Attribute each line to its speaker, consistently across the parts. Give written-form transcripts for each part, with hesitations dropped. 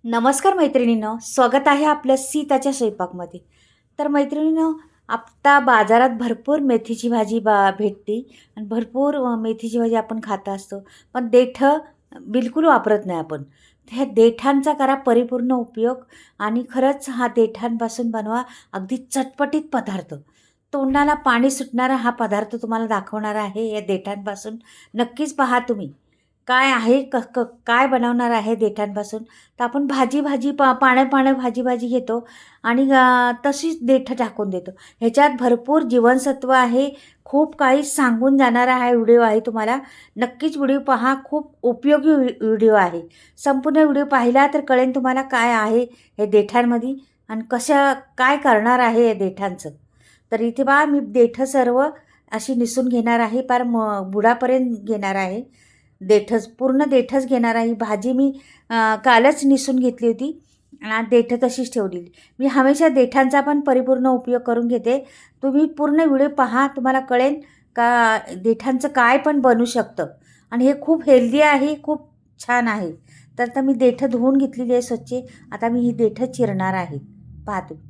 Speaker 1: नमस्कार मैत्रिणींनो, स्वागत आहे आपलं सीताच्या स्वयंपाकमध्ये. तर मैत्रिणींनो, आता बाजारात भरपूर मेथीची भाजी भेटते आणि भरपूर मेथीची भाजी आपण खात असतो. पण देठं बिलकुल वापरत नाही आपण. ह्या देठांचा करा परिपूर्ण उपयोग आणि खरंच हा देठांपासून बनवा अगदी चटपटीत पदार्थ. तोंडाला पाणी सुटणारा हा पदार्थ तुम्हाला दाखवणार आहे या देठांपासून. नक्कीच पहा तुम्ही. काय आहे काय बनवणार आहे देठांपासून. तर आपण भाजी पानं भाजी घेतो आणि तशीच देठं टाकून देतो. ह्याच्यात भरपूर जीवनसत्व आहे. खूप काही सांगून जाणारा हा व्हिडिओ आहे तुम्हाला. नक्कीच व्हिडिओ पहा. खूप उपयोगी व्हिडिओ आहे. संपूर्ण व्हिडिओ पाहिला तर कळेल तुम्हाला काय आहे हे देठांमध्ये आणि काय करणार आहे या देठांचं. तर इथे पहा, मी देठं सर्व अशी निसून घेणार आहे. पार बुडापर्यंत घेणार आहे. पूर्ण देठच घेणार आहे. भाजी मी कालच निसून घेतली होती आणि देठं तशीच ठेवलेली. मी हमेशा देठांचा पण परिपूर्ण उपयोग करून घेते. तुम्ही पूर्ण व्हिडिओ पहा, तुम्हाला कळेल का देठांचं काय पण बनू शकतं आणि हे खूप हेल्दी आहे, खूप छान आहे. तर मी देठं धुवून घेतलेली आहे स्वच्छ. आता मी ही देठं चिरणार आहे. पहा तुम्ही,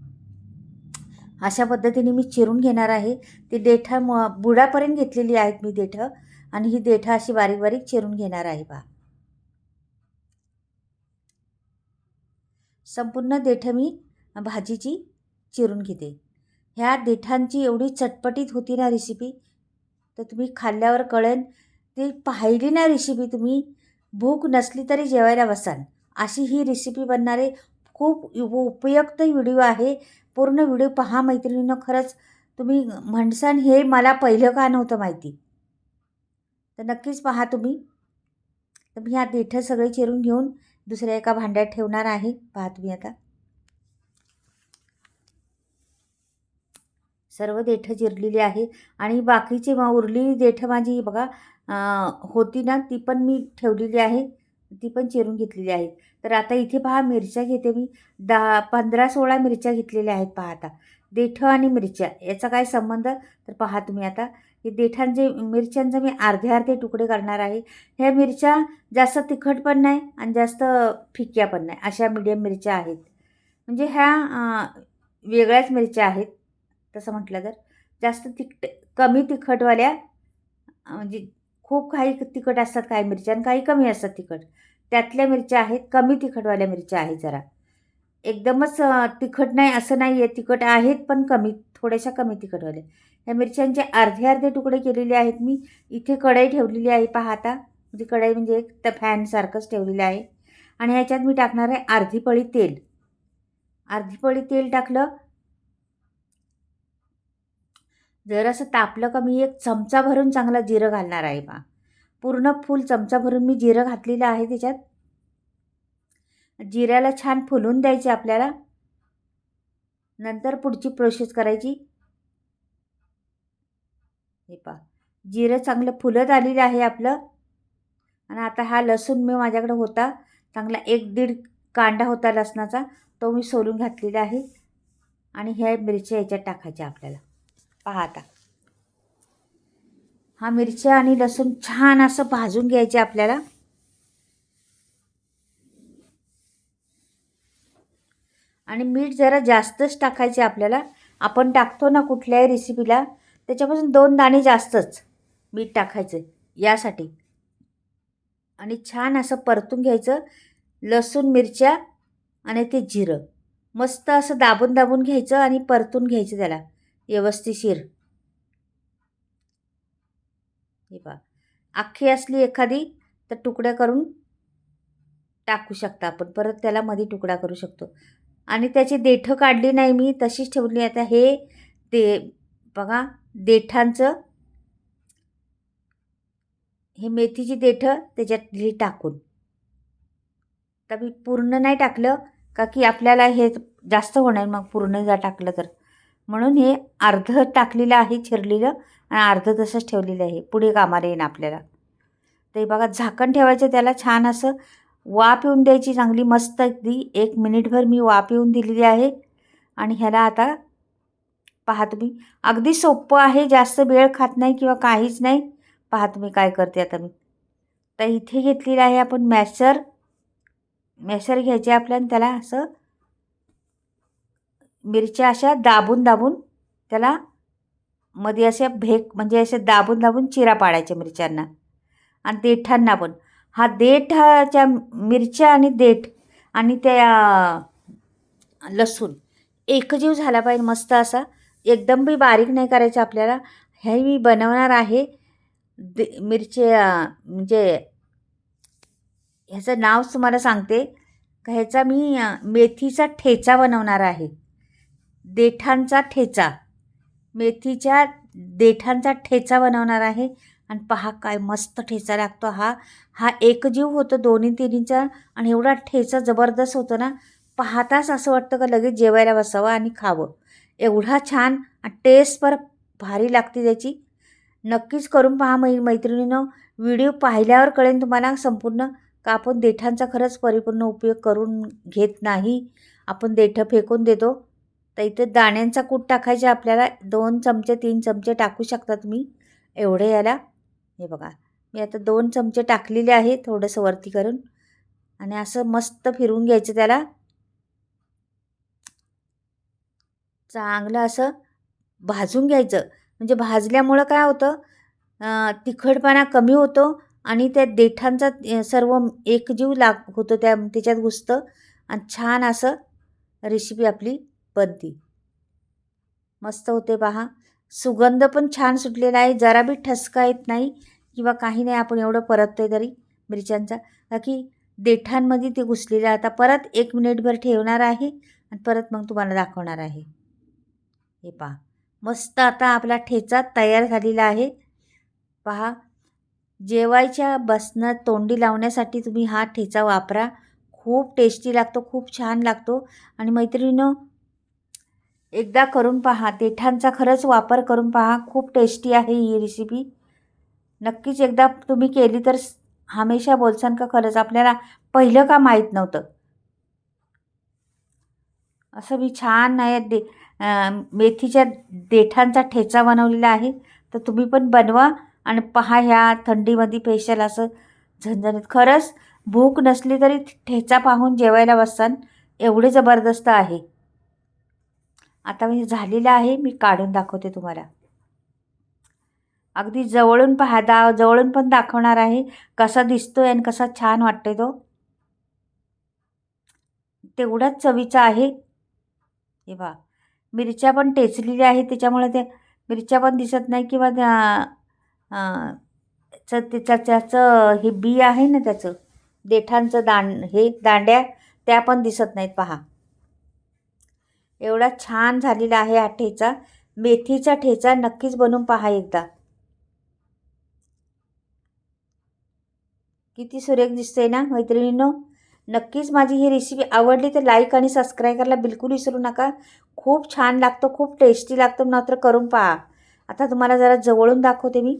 Speaker 1: अशा पद्धतीने मी चिरून घेणार आहे. ती देठं बुडापर्यंत घेतलेली आहेत मी देठं आणि ही देठं अशी बारीक बारीक चिरून घेणार आहे. पहा, संपूर्ण देठं मी भाजीची चिरून घेते. ह्या देठांची एवढी चटपटीत होती ना रेसिपी, तर तुम्ही खाल्ल्यावर कळेल. ती पाहिली ना रेसिपी तुम्ही, भूक नसली तरी जेवायला बसाल अशी ही रेसिपी बनणारे खूप उपयुक्त व्हिडिओ आहे. पूर्ण व्हिडिओ पहा मैत्रिणींनो. खरंच तुम्ही म्हणसान हे मला पहिलं का नव्हतं माहिती. तर नक्कीच पहा तुम्ही. तर मी ह्या देठं सगळे चिरून घेऊन दुसऱ्या एका भांड्यात ठेवणार आहे. पहा तुम्ही, आता सर्व देठं चिरलेली आहे आणि बाकीची उरलेली देठं माझी बघा होती ना, ती पण मी ठेवलेली आहे. ती पण चिरून घेतलेली आहे. तर आता इथे पहा, मिरच्या घेते मी. 15-16 मिरच्या घेतलेल्या आहेत. पहा आता, देठं आणि मिरच्या याचा काय संबंध, तर पहा तुम्ही आता. हे मिरच्यांचे मी अर्धे अर्धे तुकडे करणार आहे. ह्या मिरच्या जास्त तिखट पण नाही आणि जास्त फिक्या पण नाही, अशा मीडियम मिरच्या आहेत. म्हणजे ह्या वेगळ्याच मिरच्या आहेत तसं म्हटलं तर. जास्त कमी तिखटवाल्या, म्हणजे खूप काही तिखट असतात काही मिरच्या आणि काही कमी असतात तिखट, त्यातल्या मिरच्या आहेत. कमी तिखटवाल्या मिरच्या आहेत. जरा एकदमच तिखट नाही असं नाही आहे, तिखट आहेत पण कमी, थोड्याशा कमी तिखटवाल्या. ह्या मिरच्यांचे अर्धे अर्धे तुकडे केलेले आहेत मी. इथे कढई ठेवलेली आहे. पहा आता, म्हणजे कढई म्हणजे एक तर फॅनसारखंच ठेवलेलं आहे आणि ह्याच्यात मी टाकणार आहे अर्धी पळी तेल. अर्धी पळी तेल टाकलं. जरासं तापलं का मी एक चमचा भरून चांगला जिरं घालणार आहे. पहा, पूर्ण फुल चमचा भरून मी जिरं घातलेलं आहे त्याच्यात. जिऱ्याला छान फुलून द्यायचे आपल्याला. नंतर पुढची प्रोसेस करायची. हे पहा, जिरं चांगलं फुलत आलेलं आहे आपलं. आणि आता हा लसूण मी माझ्याकडे होता चांगला, 1-1.5 कांडा होता लसणाचा, तो मी सोलून घातलेला आहे. आणि ह्या मिरच्या याच्यात टाकायच्या आपल्याला. पहा आता, हा मिरच्या आणि लसूण छान असं भाजून घ्यायचे आपल्याला. आणि मीठ जरा जास्तच टाकायचे आपल्याला. आपण टाकतो ना कुठल्याही रेसिपीला, त्याच्यापासून 2 दाणे जास्तच मीठ टाकायचं यासाठी. आणि छान असं परतून घ्यायचं लसूण, मिरच्या आणि ते जिरं. मस्त असं दाबून दाबून घ्यायचं आणि परतून घ्यायचं त्याला व्यवस्थिशीर. हे पहा, अख्खी असली एखादी तर तुकड्या करून टाकू शकता आपण, परत त्याला मध्ये तुकडा करू शकतो. आणि त्याची देठं काढली नाही मी, तशीच ठेवली. आता हे बघा, देठांचं हे मेथीची देठं त्याच्यात टाकून. तर मी पूर्ण नाही टाकलं का की आपल्याला हे जास्त होणार मग पूर्ण जर टाकलं तर, म्हणून हे अर्धं टाकलेलं आहे चिरलेलं आणि अर्धं तसंच ठेवलेलं आहे, पुढे कामाला येईन आपल्याला. ते बघा, झाकण ठेवायचं त्याला, छान असं वाफ येऊन द्यायची चांगली मस्त अगदी. 1 मिनिटभर मी वाफ येऊन दिलेली आहे. आणि ह्याला आता पहा तुम्ही, अगदी सोपं आहे, जास्त वेळ खात नाही किंवा काहीच नाही. पहा तुम्ही काय करते आता मी. तर इथे घेतलेलं आहे आपण मॅशर. मॅशर घ्यायचे आपल्याला, त्याला असं मिरच्या अशा दाबून दाबून त्याला मध्ये असे भेक म्हणजे असे दाबून दाबून चिरा पाडायच्या मिरच्यांना. आणि देठांना पण हा देठाच्या मिरच्या आणि देठ आणि त्या लसूण एकजीव झाला पाहिजे मस्त असा. एकदम बी बारीक नाही करायचं आपल्याला. हे मी बनवणार आहे मिरच्या म्हणजे ह्याचं नाव तुम्हाला सांगते का, ह्याचा मी मेथीचा ठेचा बनवणार आहे. देठांचा ठेचा, मेथीच्या देठांचा ठेचा बनवणार आहे. आणि पहा काय मस्त ठेचा लागतो हा. हा एकजीव होतो दोन्ही तिन्हीचा आणि एवढा ठेचा जबरदस्त होतो ना, पाहताच असं वाटतं का लगेच जेवायला बसावं आणि खावं. एवढा छान टेस्ट पर भारी लागते त्याची. नक्कीच करून पहा मैत्रिणींनो. व्हिडिओ पाहिल्यावर कळेल तुम्हाला संपूर्ण का आपण देठांचा खरंच परिपूर्ण उपयोग करून घेत नाही. आपण देठं फेकून देतो. तर इथे दाण्यांचा कूट टाकायचा आपल्याला. 2 चमचे 3 चमचे टाकू शकता तुम्ही एवढे याला. हे बघा मी आता 2 चमचे टाकलेले आहे थोडंसं वरती करून. आणि असं मस्त फिरवून घ्यायचं त्याला. चांगलं असं भाजून घ्यायचं. म्हणजे भाजल्यामुळं काय होतं, तिखटपणा कमी होतो आणि त्या देठांचा सर्व एकजीव होतो त्याच्यात घुसतं आणि छान असं रेसिपी आपली बनती. मस्त होते पहा. सुगंध पण छान सुटलेला आहे. जरा बी ठसका येत नाही किंवा काही नाही. आपण एवढं परततोय तरी मिरच्यांचा का की देठांमध्ये ते घुसलेलं. आता परत 1 मिनिटभर ठेवणार आहे आणि परत मग तुम्हाला दाखवणार आहे. हे पहा मस्त आता आपला ठेचा तयार झालेला आहे. पहा जेवायच्या बसणं तोंडी लावण्यासाठी तुम्ही हा ठेचा वापरा. खूप टेस्टी लागतो, खूप छान लागतो. आणि मैत्रिणींनो एकदा करून पहा. देठांचा खरंच वापर करून पहा. खूप टेस्टी आहे ही रेसिपी. नक्कीच एकदा तुम्ही केली तर हमेशा बोलसान का खरंच आपल्याला पहिलं का माहीत नव्हतं. असं मी छान आहे मेथीच्या देठांचा ठेचा बनवलेला आहे. तर तुम्ही पण बनवा आणि पहा. ह्या थंडीमध्ये स्पेशल असं झणझणीत. खरंच भूक नसली तरी ठेचा पाहून जेवायला बसाल एवढे जबरदस्त आहे. आता मी झालेलं आहे, मी काढून दाखवते तुम्हाला. अगदी जवळून पहा. जवळून पण दाखवणार आहे कसा दिसतोय आणि कसा छान वाटतोय तो. तेवढाच चवीचा आहे. हे पहा मिरच्या पण टेचलेल्या आहेत त्याच्यामुळे ते मिरच्या पण दिसत नाही किंवा त्याचं हे बी आहे ना त्याचं देठांचं दांड्या त्या पण दिसत नाहीत. पहा एवढा छान झालेला आहे हा ठेचा. मेथीचा ठेचा नक्कीच बनवून पहा एकदा. किती सुरेख दिसते ना मैत्रिणींनो. नक्कीच माझी ही रेसिपी आवडली तर लाईक आणि सबस्क्राईब करायला बिलकुल विसरू नका. खूप छान लागतं, खूप टेस्टी लागतं. मात्र करून पहा. आता तुम्हाला जरा जवळून दाखवते मी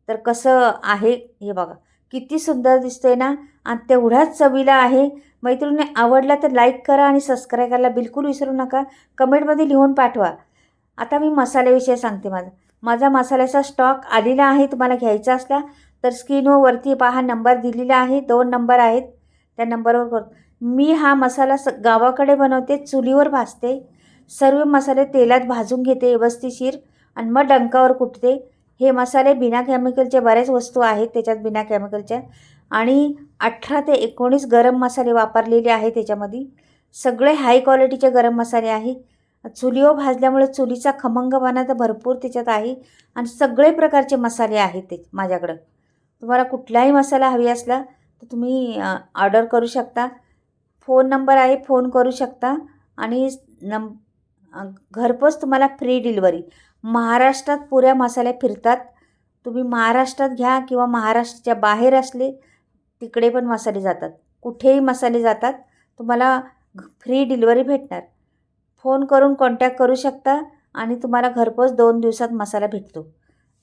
Speaker 1: तर कसं आहे. हे बघा किती सुंदर दिसतंय ना आणि तेवढाच चवीला आहे. मैत्रिणी आवडला तर लाईक करा आणि सबस्क्राईब करायला बिलकुल विसरू नका. कमेंटमध्ये लिहून पाठवा. आता मी मसाल्याविषयी सांगते. माझा मसाल्याचा स्टॉक आलेला आहे. तुम्हाला घ्यायचा असला तर स्क्रीनवरती पहा नंबर दिलेला आहे. 2 नंबर आहेत त्या नंबरवर मी हा मसाला गावाकडे बनवते, चुलीवर भाजते. सर्व मसाले तेलात भाजून घेते व्यवस्थितशीर आणि मग डंकावर कुटते. हे मसाले बिना केमिकलचे बऱ्याच वस्तू आहेत त्याच्यात बिना केमिकलच्या. आणि 18 ते 19 गरम मसाले वापरलेले आहेत त्याच्यामध्ये. सगळे हाय क्वालिटीचे गरम मसाले आहे. चुलीवर भाजल्यामुळे चुलीचा खमंगपणा तर भरपूर त्याच्यात आहे. आणि सगळे प्रकारचे मसाले आहेत ते माझ्याकडं. तुम्हाला कुठलाही मसाला हवी असला तर तुम्ही ऑर्डर करू शकता. फोन नंबर आहे, फोन करू शकता. आणि घरपोच तुम्हाला फ्री डिलिव्हरी. महाराष्ट्रात पुऱ्या मसाले फिरतात. तुम्ही महाराष्ट्रात घ्या किंवा महाराष्ट्राच्या बाहेर असले तिकडे पण मसाले जातात. कुठेही मसाले जातात. तुम्हाला फ्री डिलिव्हरी भेटणार. फोन करून कॉन्टॅक्ट करू शकता आणि तुम्हाला घरपोच 2 दिवसात मसाला भेटतो.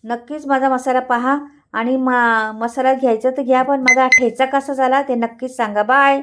Speaker 1: नक्कीच माझा मसाला पहा आणि मसाला घ्यायचा तर घ्या. पण माझा ठेचा कसा झाला ते नक्कीच सांगा. बाय.